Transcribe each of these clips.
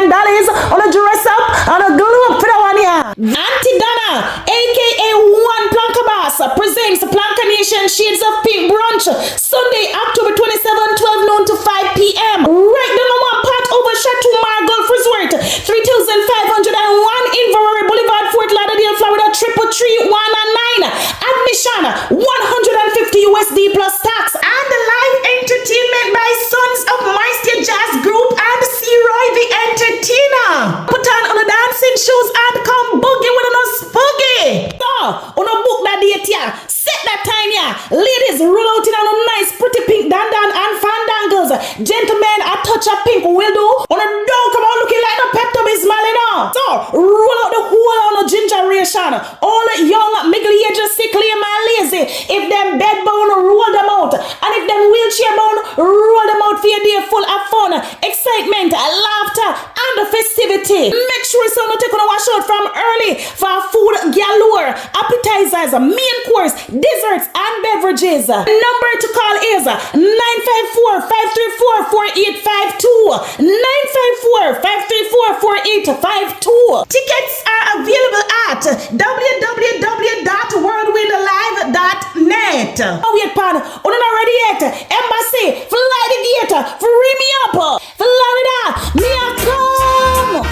dollies on a dress up on a glue up for the one here. Auntie Donna, aka One Planka Boss, presents Planka Nation Shades of Pink Brunch, Sunday, October 27, 12 noon to 5 p.m. Right down on one part over Chateau Golf Resort, 3501 Inverary Boulevard, Fort Lauderdale, Florida, 333-199. Admission $150 plus tax. And live entertainment by Sons of Maestro Jazz Group and C-Roy the Entertainer. Put on the dancing shoes and come boogie with us boogie. So, on a book that date here, set that time here. Ladies, roll out in a nice pretty pink dandan and fandangles. Gentlemen, a touch of pink will do. On a don't come out looking like a Pepto-Bismol, you know. So, roll out the whole on a gingeration. All young, middle age, sickly, and lazy. If them bed bound, roll them out. And if them wheelchair bound, roll them out for your day full of fun, excitement, laughter, and festivity. Make sure someone take on a wash out from early for food galore, appetizers, main course, desserts, and beverages. Number to call is 954-534-4852. 954-534-4852. Tickets are available at www.worldwindlive.net. Oh, wait, pan. On an already yet. Embassy, fly the gate, free me up. Florida, me a come.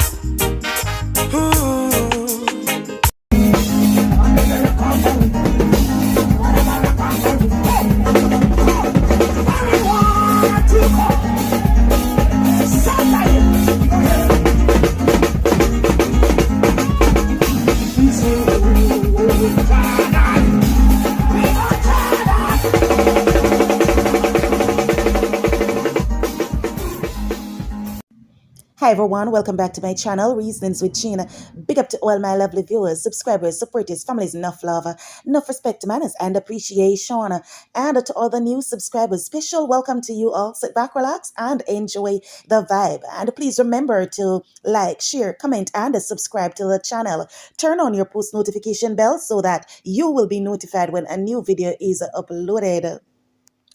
Hi everyone, welcome back to my channel, Reasonings with Gina. Big up to all my lovely viewers, subscribers, supporters, families, enough love, enough respect, manners, and appreciation. And to all the new subscribers, special welcome to you all. Sit back, relax, and enjoy the vibe. And please remember to like, share, comment, and subscribe to the channel. Turn on your post notification bell so that you will be notified when a new video is uploaded.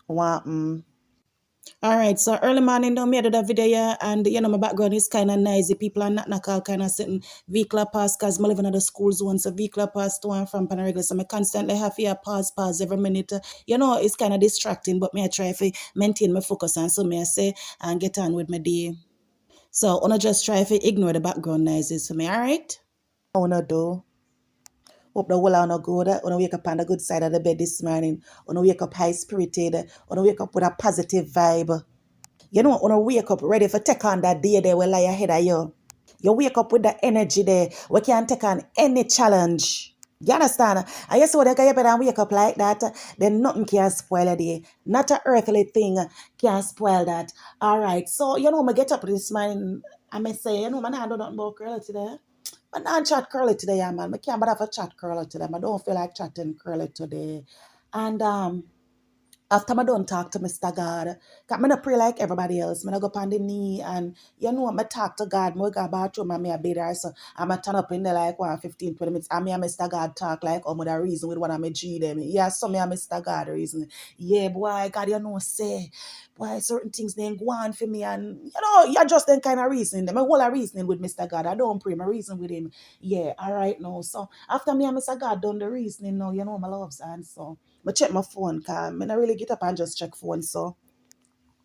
Wow. All right, so early morning down, me I did a video here, and my background is kind of noisy. People are not all kind of sitting vehicle pass because I live in the school zone, so vehicle pass to and from Panarigla, so I constantly have to pause every minute. It's kind of distracting, but me I try to maintain my focus, and so me I say and get on with my day. So I just try to ignore the background noises for me, all right? I wanna do. Hope the whole are good. Wanna wake up on the good side of the bed this morning. Wanna wake up high spirited. Wanna wake up with a positive vibe. Wanna wake up ready for take on that day there will lie ahead of you. You wake up with the energy there. We can take on any challenge. You understand? And you see what you better wake up like that, then nothing can spoil a day. Not an earthly thing can spoil that. All right. So, I get up this morning, I may say, man, I don't know about curly today. I don't chat curly today, man. I can't but have a chat curly today. I don't feel like chatting curly today. And after I don't talk to Mr. God, because I don't pray like everybody else. I go up on the knee and, I talk to God. I go bathroom and I be there. So I'm turn up in there like 15, 20 minutes. And me and Mr. God talk like, with a reason with one of my G them. Yeah, so me and Mr. God reason. Yeah, boy, God, say, boy, certain things they ain't go on for me. And, you're just then kind of reasoning them. I whole reasoning with Mr. God. I don't pray. My reason with him. Yeah, all right, now. So after me and Mr. God done the reasoning now, my loves. And so I check my phone because I don't really get up and just check phone. So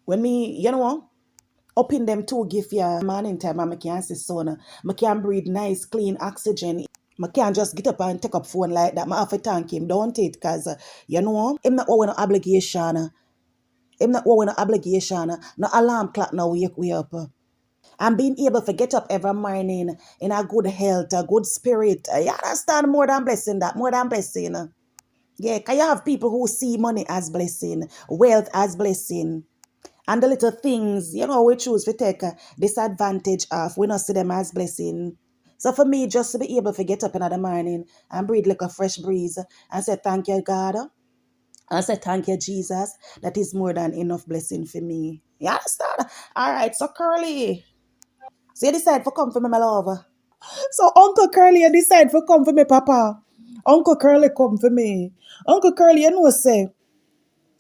when me, up in them two give you morning time and I can see sun, I can breathe nice, clean oxygen. I can't just get up and take up phone like that. I have to thank him, don't it? Because, I'm not owing no obligation. I'm not owing no obligation. No alarm clock now wake me up. And being able to get up every morning in a good health, a good spirit. You understand? More than blessing that. More than blessing. Yeah, because you have people who see money as blessing, wealth as blessing. And the little things, we choose to take disadvantage of. We not see them as blessing. So for me, just to be able to get up in the morning and breathe like a fresh breeze and say, thank you, God. And say, thank you, Jesus. That is more than enough blessing for me. You understand? All right, so Curly. So you decide to come for me, my love. So Uncle Curly, you decide to come for me, Papa. Uncle Curly come for me. Uncle Curly, say,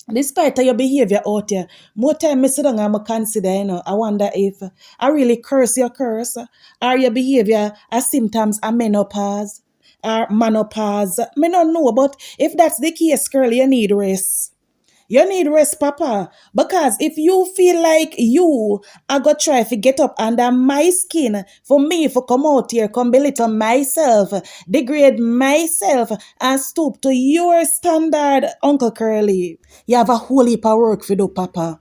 Despite of your behavior out here, more time me sit down and I consider, I wonder if I really curse your curse, or your behavior as symptoms of menopause or menopause. Me not know, but if that's the case, girl, you need rest. You need rest, Papa. Because if you feel like you are going to try to get up under my skin, for me, for come out here, come belittle myself, degrade myself, and stoop to your standard, Uncle Curly, you have a whole heap of work to do, Papa.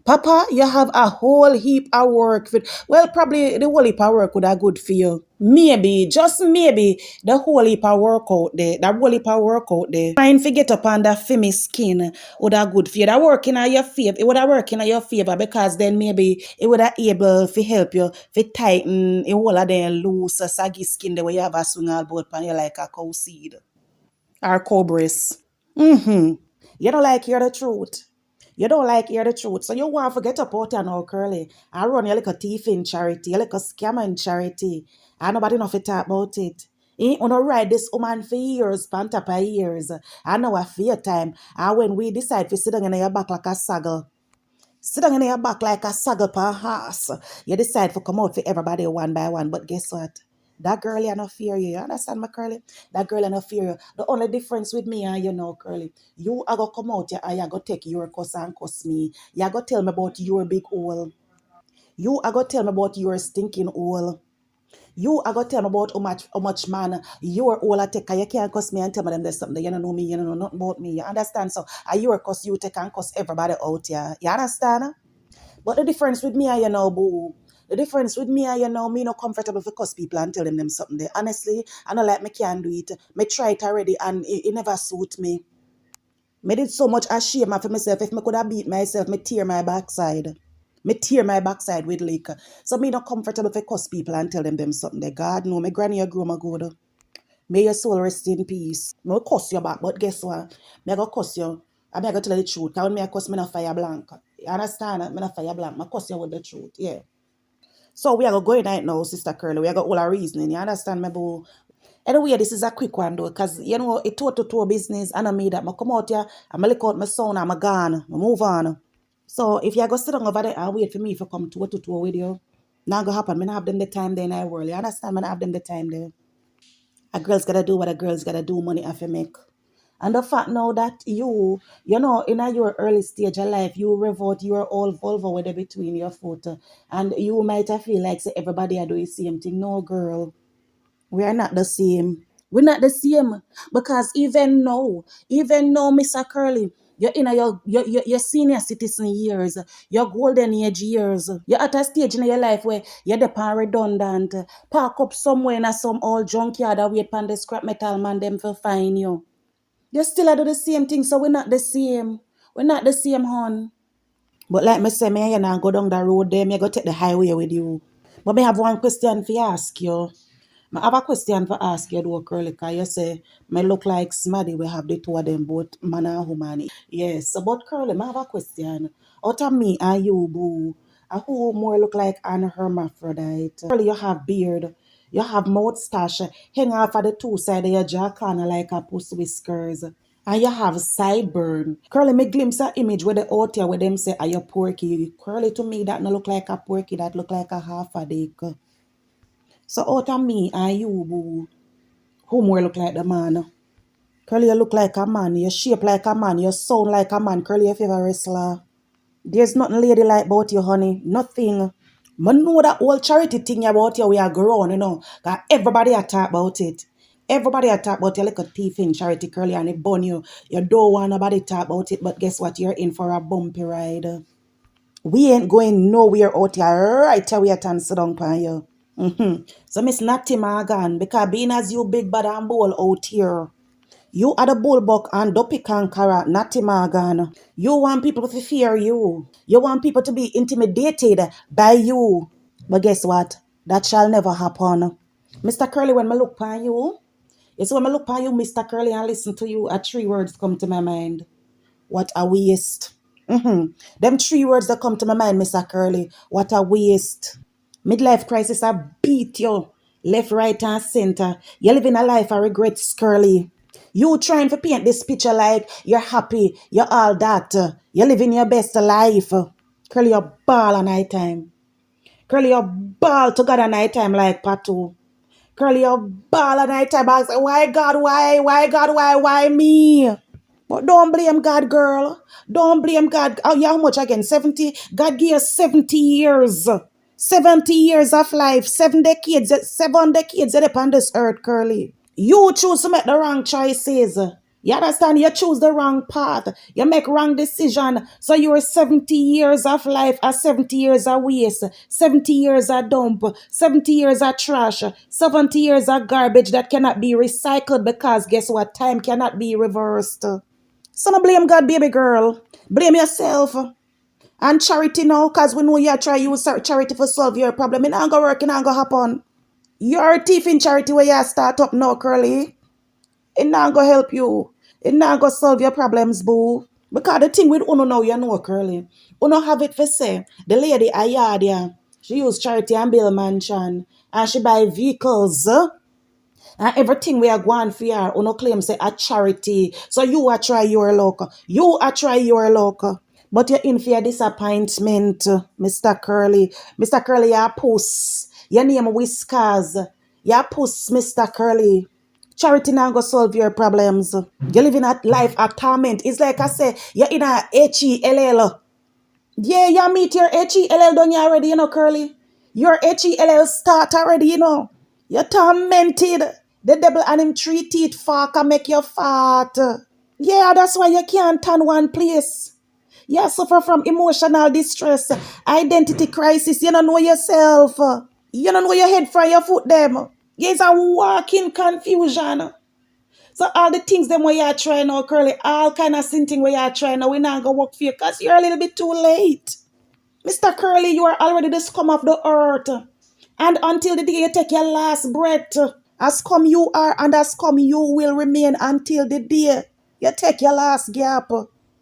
Papa, you have a whole heap of work. Well, probably the whole heap of work would have good for you. Maybe, just maybe, the whole heap of work out there, that whole heap of work out there, trying to get up on that femi skin would have good for you. That working on your favor, it would have working on your favor because then maybe it would have able to help you to tighten a whole of them loose, saggy skin the way you have a swing all about pan you like a cow seed or cobras. Mm-hmm. You don't like hear the truth. You don't like hear the truth. So you want to get up out there now, Curly. I run you like a thief in charity, you like a scammer in charity. And nobody know to talk about it. Ain't gonna ride this woman for years, panta for years. I know a fear time. And when we decide to sit down in your back like a saddle, sit down in your back like a saddle per horse. You decide to come out for everybody one by one. But guess what? That girl you not fear you. You understand my Curly? That girl you not fear you. The only difference with me and you know, Curly, you are gonna come out here and you are gonna take your cuss and cuss me. You are gonna tell me about your big hole. You are gonna tell me about your stinking hole. You are gonna tell me about how much man your hole I take. You can't cuss me and tell me them there's something that you don't know me, you don't know nothing about me. You understand? So your cuss you take and cuss everybody out here. You understand? But the difference with me and boo. The difference with me and me not comfortable for cuss people and tell them something there. Honestly, I know like me can't do it. Me try it already and it never suit me. Me did so much ashamed for myself. If me could have beat myself, me tear my backside. Me tear my backside with liquor. So me not comfortable for cuss people and tell them something there. God no, me granny a grow my good. May your soul rest in peace. Me will cuss you back, but guess what? Me I go cuss you. I go tell you the truth. Cause when me I cuss, me not fire blank. You understand? Me not fire blank. Me cuss you with the truth. Yeah. So we are going right now, Sister Curly. We are got all our reasoning. You understand me, boo? Anyway, this is a quick one though, because it total business and I made that. I come out here, I'm lick out my son, I'm gone. I move on. So if you go sit down over there and wait for me if I come to with you, not gonna happen. Me not have them the time there in our world. You understand? Me not have them the time there. A girl's gotta do what a girl's gotta do, money have to make. And the fact now that in your early stage of life, you revolt your old Volvo with it between your foot. And you might have feel like say everybody are doing the same thing. No, girl. We are not the same. We're not the same. Because even now, Mr. Curly, you're in your senior citizen years, your golden age years. You're at a stage in your life where you're the pan redundant. Park up somewhere in some old junkyard and wait pan the scrap metal man them for find you. You still do the same thing, so we're not the same. We're not the same, hon. But like me say, me and you go down the road there, me go take the highway with you. But me have one question for you ask you. I have a question for ask you though, Curly, because you say, me look like Smaddy, we have the two of them, both man and woman. Yes, so but Curly, I have a question. Out of me and you, boo, who more look like an hermaphrodite? Curly, you have beard, you have moustache, hang off at the two sides of your jaw corner like a puss whiskers. And you have sideburn. Curly, me glimpse a image where the out here where them say, are you porky? Curly, to me, that no look like a porky, that look like a half a dick. So out of me and you, boo, who more look like the man? Curly, you look like a man. You shape like a man. You sound like a man. Curly, your favorite wrestler. There's nothing ladylike about you, honey. Nothing. I know that whole charity thing about you we are growing. Cause everybody a talk about it. Everybody a talk about you like a thief in charity, Curly, and it burn you. You don't want nobody talk about it, but guess what? You're in for a bumpy ride. We ain't going nowhere out here right here we are sit down pan you. So Miss Natty Morgan, because being as you big bad and bold out here, you are the bullbuck and Dopey Kankara, Natty Morgan. You want people to fear you. You want people to be intimidated by you. But guess what? That shall never happen. Mr. Curly, when I look upon you, it's when I look upon you, Mr. Curly, and listen to you, three words come to my mind. What a waste. Them three words that come to my mind, Mr. Curly. What a waste. Midlife crisis, I beat you. Left, right, and center. You living a life of regret, Curly. You trying to paint this picture like you're happy, you're all that, you're living your best life. Curly, you ball at night time. Curly, you ball together at night time like Patu. Curly, you ball at night time. I say, why God, why God, why me? But don't blame God, girl. Don't blame God. Oh, yeah, how much again? 70? God gave us 70 years. 70 years of life. 7 decades upon this earth, Curly. You choose to make the wrong choices. You understand? You choose the wrong path. You make wrong decision. So your 70 years of life are 70 years of waste. 70 years of dump. 70 years of trash. 70 years of garbage that cannot be recycled because guess what? Time cannot be reversed. So no blame God, baby girl. Blame yourself. And charity now, because we know you try use charity for solve your problem. It not gonna work, it not gonna happen. You're a thief in charity where you start up now, Curly. It not gonna help you. It not gonna solve your problems, boo. Because the thing with Uno now, you know, Curly. Uno have it for say. The lady Ayadia, she use charity and build mansion. And she buy vehicles. And everything we are going for her, Uno claim say a charity. So you are try your luck. You are try your luck. But you're in for your disappointment, Mr. Curly. Mr. Curly, you're a puss. Your name Whiskers. You're a puss, Mr. Curly. Charity now go solve your problems. You're living a life of torment. It's like I say, you're in a H-E-L-L. Yeah, you meet your H-E-L-L done you already, you know, Curly. Your H-E-L-L start already, you know. You're tormented. The devil and him 3 teeth fork can make you fart. Yeah, that's why you can't turn one place. You suffer from emotional distress, identity crisis. You don't know yourself. You don't know your head from your foot them. It's a walking confusion. So all the things them where you're trying now, Curly, all kind of sin thing where you're trying now, we not gonna work for you because you're a little bit too late. Mr. Curly, you are already the scum of the earth. And until the day you take your last breath, as come you are and as come you will remain until the day you take your last gap.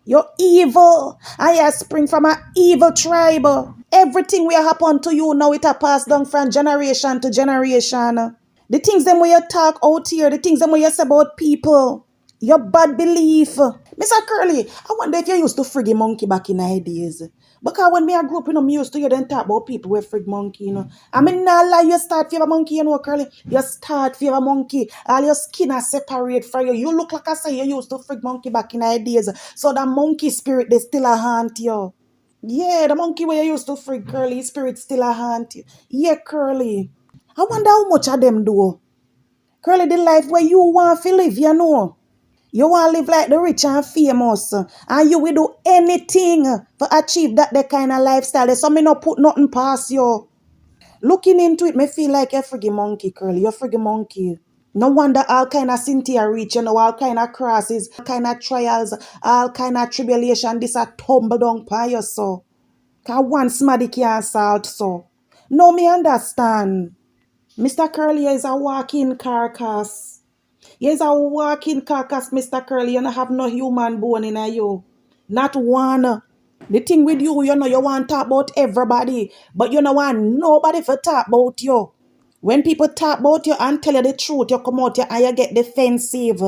You're evil. And you spring from an evil tribe. Everything will happen to you now it a pass down from generation to generation. The things them where you talk out here, the things them where you say about people, your bad belief. Mr. Curly, I wonder if you used to friggy monkey back in the days. Because when me I grew up, me used to hear them talk about people with frig monkey, I mean, not lie, you start fever monkey, Curly. You start fever monkey. All your skin are separate from you. You look like I say you used to frig monkey back in the days. So that monkey spirit, they still a haunt you. Yeah, the monkey where you used to frig, Curly, spirit still a haunt you. Yeah, Curly. I wonder how much of them do. Curly, the life where you want to live, you know. You want to live like the rich and famous. And you will do anything to achieve that kind of lifestyle. So me not put nothing past you. Looking into it, me feel like you're friggin' monkey, Curly. You're friggin' monkey. No wonder all kind of Cynthia reach, all kind of crosses, all kind of trials, all kind of tribulation. This a tumble down by you, so. Cause one smaddy can't salt, so. No, me understand. Mr. Curly is a walking carcass. He's a walking carcass, Mr. Curly. You don't have no human bone in you. Not one. The thing with you, you want to talk about everybody, but you don't want nobody to talk about you. When people talk about you and tell you the truth, you come out here and you get defensive.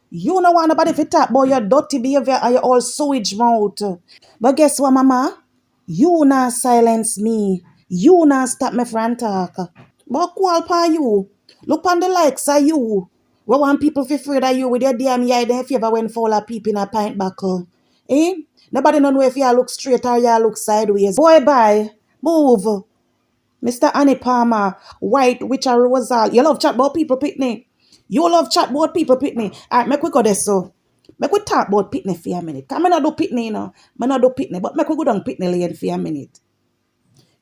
You don't want nobody to talk about your dirty behavior and your all sewage mouth. But guess what, mama? You not silence me. You not stop me from talk. But call upon you. Look on the likes of you. We want people to afraid of you with your damn eye if you ever went for a peep in a pint buckle. Eh? Nobody know if you look straight or you look sideways. Boy, bye. Move. Mr. Annie Palmer, White, Witcher Rosal. You love chat about people, Pitney. You love chat about people, Pitney. Alright, make we go there so. Make we talk about Pitney for a minute. Because I not do Pitney, I not do Pitney. But make we go down Pitney lane for a minute.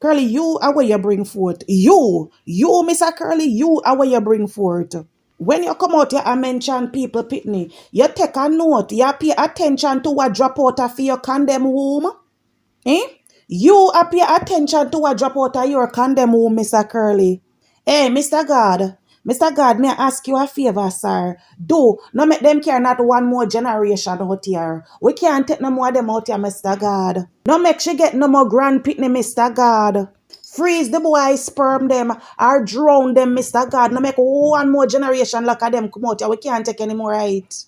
Curly, you are where you bring forth. You, Mr. Curly, you are where you bring forth. When you come out here and mention people, Pitney, you take a note. You pay attention to what drop out of your condemn womb. Eh? You pay attention to what drop out of your condemn womb, Mr. Curly. Hey, Mr. God. Mr. God, may I ask you a favor, sir? Do not make them care not one more generation out here. We can't take no more of them out here, Mr. God. No make she get no more grand pitney, Mr. God. Freeze the boy sperm them or drown them, Mr. God. No make one more generation like them come out here. We can't take any more right.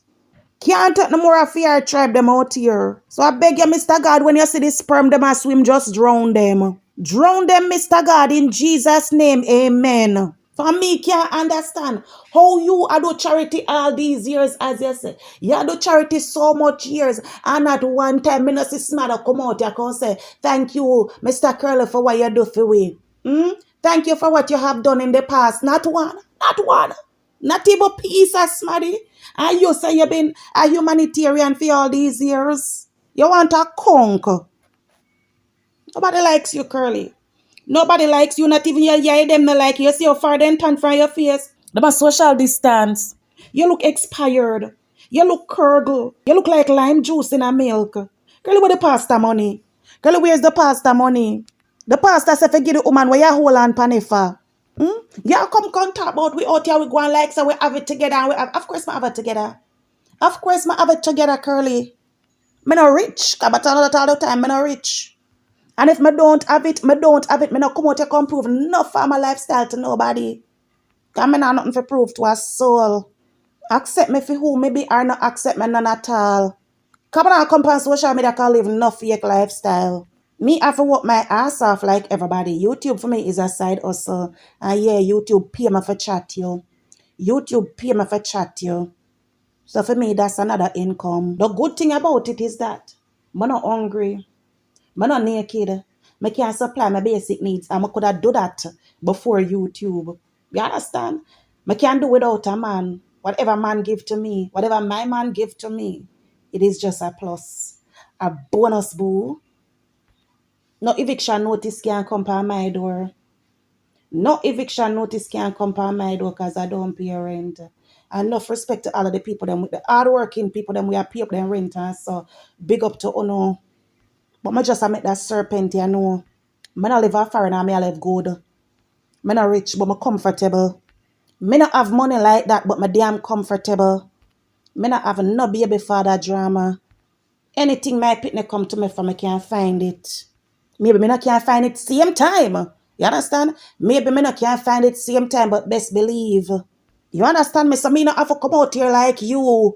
Can't take no more of your tribe them out here. So I beg you, Mr. God, when you see this sperm them a swim, just drown them. Drown them, Mr. God, in Jesus' name. Amen. For me, can't understand how you are do charity all these years, as you say. You do charity so much years, and at one time, me no see smother come out here and say, thank you, Mr. Curly, for what you do for we. Thank you for what you have done in the past. Not one. Not one. Not even peace as smarty. And you say you've been a humanitarian for all these years. You want a conk. Nobody likes you, Curly. Nobody likes you, not even your yeah, them not like you. You see how far they turn from your face. The social distance. You look expired. You look curdled. You look like lime juice in a milk. Girl, where the pasta money? Girl, where's the pasta money? The pasta said, give the woman where you hold on panifa. You come talk about we out here, we go on like so we have it together. And of course, I have it together. Of course, I have it together, Curly. Me not rich. But I tell that all the time, me not rich. And if me don't have it, me don't have it. Me not come out here come prove enough for my lifestyle to nobody. Because me not nothing to prove to a soul. Accept me for who me be or not accept me none at all. Come on, come on social media can live no fake lifestyle. Me have to work my ass off like everybody. YouTube for me is a side hustle. And yeah, YouTube pay me for chat you. YouTube pay me for chat you. So for me, that's another income. The good thing about it is that I'm not hungry. I'm not naked. I can supply my basic needs. And I could have do that before YouTube. You understand? I can't do without a man. Whatever man give to me, whatever my man give to me, it is just a plus. A bonus, boo. No eviction notice can come by my door. No eviction notice can come by my door because I don't pay rent. And enough respect to all of the people, them with the hardworking people, them we are pay up them rent. And so big up to Uno. But I just make that serpent, you know. I don't live a foreigner, I live good. I'm not rich, but I'm comfortable. I don't have money like that, but I'm damn comfortable. I don't have no baby father drama. Anything my pitney come to me from, I can't find it. Maybe me not can't find it same time. You understand? Maybe me not can't find it same time, but best believe. You understand me? So me not have to come out here like you.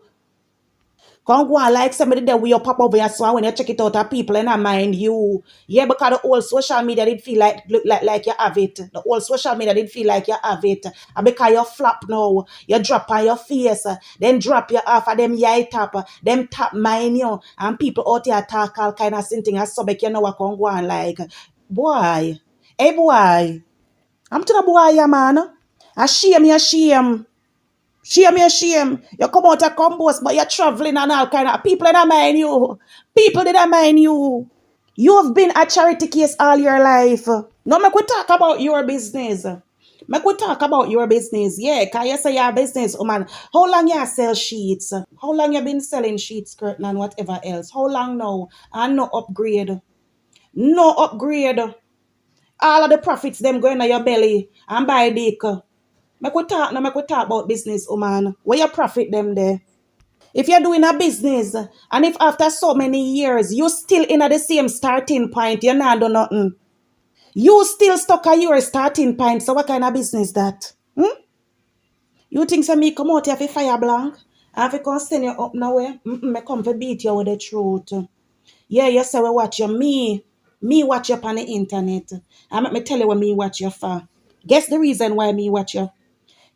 Come go on like somebody that we pop over here so when you check it out people and I mind you. Yeah, because the whole social media did feel like look like you have it. The whole social media did feel like you have it. And because you flap now, you drop on your face, then drop you off of them yai tap, them tap mine you, and people out here talk all kind of thing and so you know what can go on like. Boy, hey boy, I'm to the boy, yeah, man. I shame you, shame. Shame you, shame. You come out of combos, but you're traveling and all kind of people that mind you. People that mind you. You've been a charity case all your life. Now, make we talk about your business. Make we talk about your business. Yeah, because you say your business, oh man. How long you sell sheets? How long you been selling sheets, curtain, and whatever else? How long now? And no upgrade. No upgrade. All of the profits, them going to your belly and buy dick. Make we talk now, make we talk about business, oh man. Where you profit them there? If you're doing a business, and if after so many years, you still in at the same starting point, you're not do nothing. You still stuck at your starting point, so what kind of business that? You think so me come out here for fire blank? I have to come send you up now, eh? Me come to beat you with the truth. Yeah, you say we watch you. Me watch you on the internet. And let me tell you what me watch you for. Guess the reason why me watch you?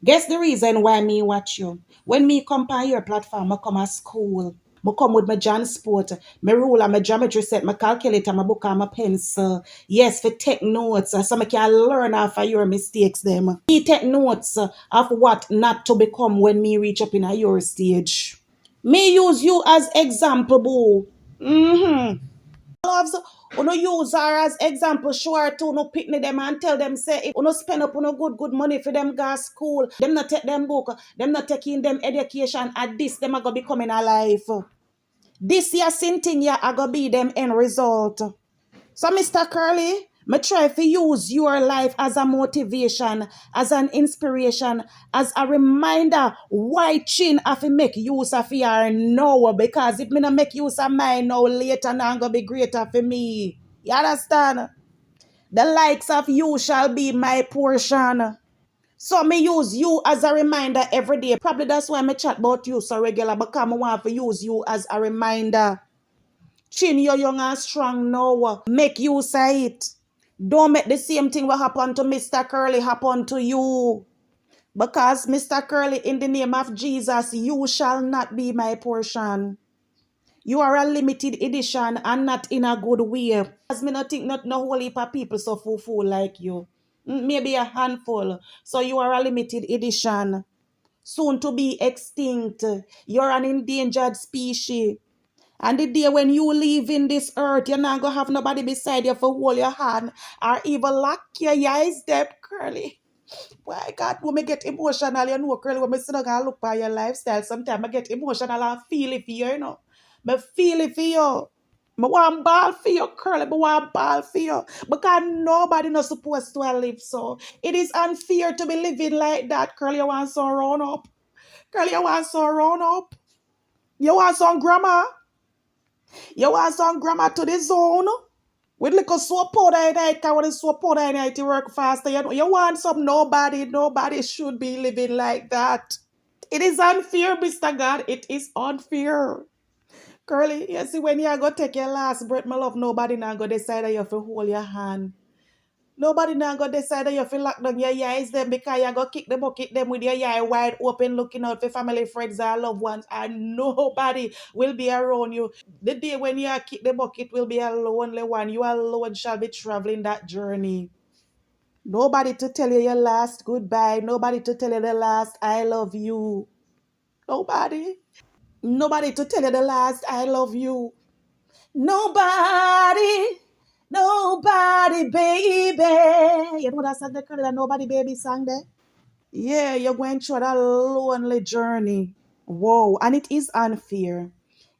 Guess the reason why me watch you? When me come on your platform, I come to school. I come with my John Sport, my ruler, my geometry set, my calculator, my book and my pencil. Yes, for take notes, so I can learn off of your mistakes them. Me take notes of what not to become when me reach up in a your stage. Me use you as example, boo. Loves uno use her as example, show her to no picnic them and tell them say if uno spend up uno good money for them gas school, them not take them book, them not taking them education at this, them are gonna be coming alive. This year same thing yeah are gonna be them end result. So Mr. Curly, me try to use your life as a motivation, as an inspiration, as a reminder why chin have to make use of your now. Because if me not make use of mine now, later now gonna be greater for me. You understand? The likes of you shall be my portion. So me use you as a reminder every day. Probably that's why me chat about you so regular, because I want to use you as a reminder. Chin, you're young and strong now. Make use of it. Don't make the same thing what happened to Mr. Curly happen to you. Because Mr. Curly, in the name of Jesus, you shall not be my portion. You are a limited edition and not in a good way. As me not think not no whole heap of people so fool like you. Maybe a handful. So you are a limited edition. Soon to be extinct. You're an endangered species. And the day when you leave in this earth, you're not gonna have nobody beside you for hold your hand or even lock your eyes them curly. Why God, when me get emotional, you know, curly, when me sit down and look by your lifestyle, sometimes I get emotional and feel it for you, you know. Me feel it for you. Me want ball for you, curly. Me want ball for you. Because nobody not supposed to live so. It is unfair to be living like that, curly. You want some run up. Curly, you want some run up. You want some grammar. You want some grammar to the zone. With little soap powder in it, because when the soap powder in it, you work faster. You want some nobody should be living like that. It is unfair, Mr. God. It is unfair. Curly, you see, when you go take your last breath, my love, nobody now go decide that you have to hold your hand. Nobody now go decide that you feel lock down your eyes them because you go kick the bucket them with your eye wide open looking out for family, friends, and loved ones, and nobody will be around you. The day when you kick the bucket will be a lonely one. You alone shall be traveling that journey. Nobody to tell you your last goodbye. Nobody to tell you the last I love you. Nobody. Nobody to tell you the last I love you. Nobody. Nobody, baby. You know that song that that Nobody Baby sang there? Yeah, you're going through that lonely journey. Whoa, and it is unfair.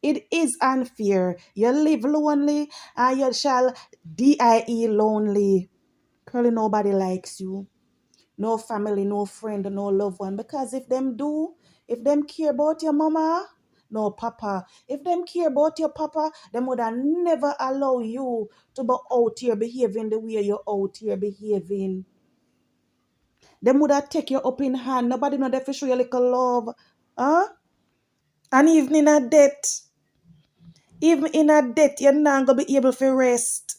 It is unfair. You live lonely and you shall die lonely. Curly, nobody likes you. No family, no friend, no loved one. Because if them do, if them care about your mama, no papa. If them care about your papa, them would have never allow you to be out here behaving the way you're out here behaving. Them would have take you up in hand. Nobody know they show you little love. Huh? And even in a death, you're not gonna be able to rest.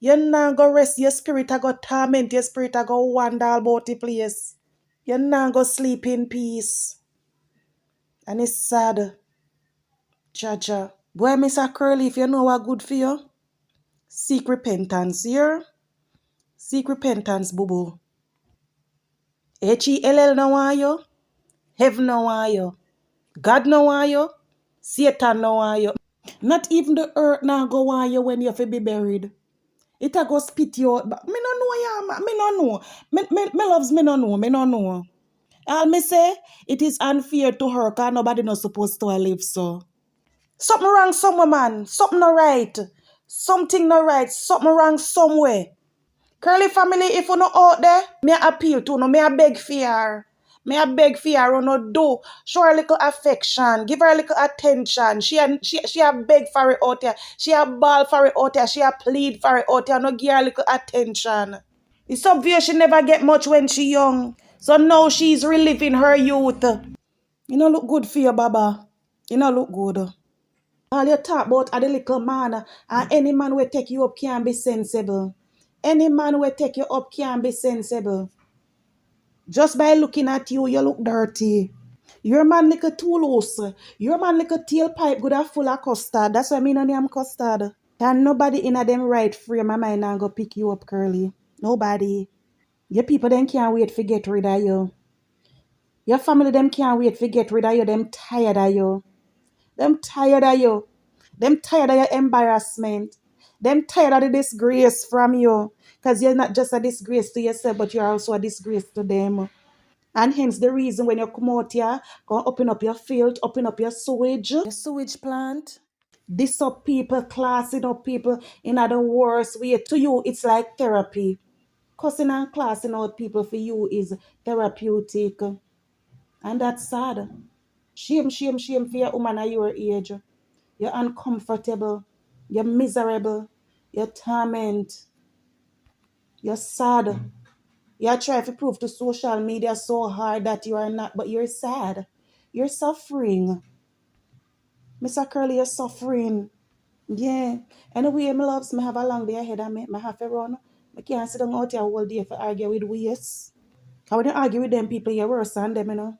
You're not gonna rest. Your spirit are gonna torment. Your spirit are gonna wander about the place. You're not gonna sleep in peace. And it's sad. Jaja. Boy, Mr. Curly, if you know what good for you, seek repentance. Here, seek repentance, boo boo. H-E-L-L no want you. Heaven no want you. God no want you. Satan no want you. Not even the earth now go want you when you fi be buried. It a go spit you out. But me no know ya, me no know. Me loves me no know. Me no know. All me say, it is unfair to her because nobody not supposed to live so. Something wrong somewhere, man. Something not right. Something not right. Something wrong somewhere. Curly family, if you not out there, me a appeal to no, me a beg for her. Me a beg for her, no do. Show her a little affection. Give her a little attention. She a beg for it out here. She a ball for it out here. She a plead for it out here. No give her a little attention. It's obvious she never get much when she young. So now she's reliving her youth. You know look good for you, Baba. You know look good. All you talk about are the little man, and any man will take you up can be sensible. Any man will take you up can be sensible. Just by looking at you, you look dirty. Your man like a too loose. Your man like a tailpipe good and full of custard. That's why I mean on name custard. And nobody in a them right frame of mind and go pick you up, Curly. Nobody. Your people them can't wait to get rid of you. Your family them can't wait to get rid of you. Them tired of you. Them tired of you. Them tired of your embarrassment. Them tired of the disgrace from you. Because you're not just a disgrace to yourself, but you're also a disgrace to them. And hence the reason when you come out here, go open up your field, open up your sewage plant. This up people, classing up people in the worst way. To you, it's like therapy. Cussing and classing out people for you is therapeutic. And that's sad. Shame, shame, shame for your woman at your age. You're uncomfortable. You're miserable. You're torment. You're sad. You try to prove to social media so hard that you are not, but you're sad. You're suffering. Mr. Curly, you're suffering. Yeah. Anyway, my loves, me have a long day ahead of me. I have to run. I can't sit down out here all day for argue with ways. How when you argue with them people, you're worse than them, you know.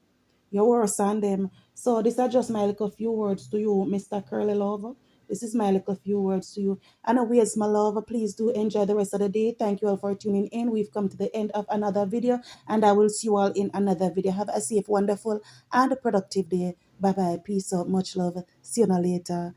You're worse than them. So this are just my little few words to you, Mr. Curly Lover. This is my little few words to you. And always, my lover, please do enjoy the rest of the day. Thank you all for tuning in. We've come to the end of another video, and I will see you all in another video. Have a safe, wonderful, and a productive day. Bye bye. Peace out. Much love. See you later.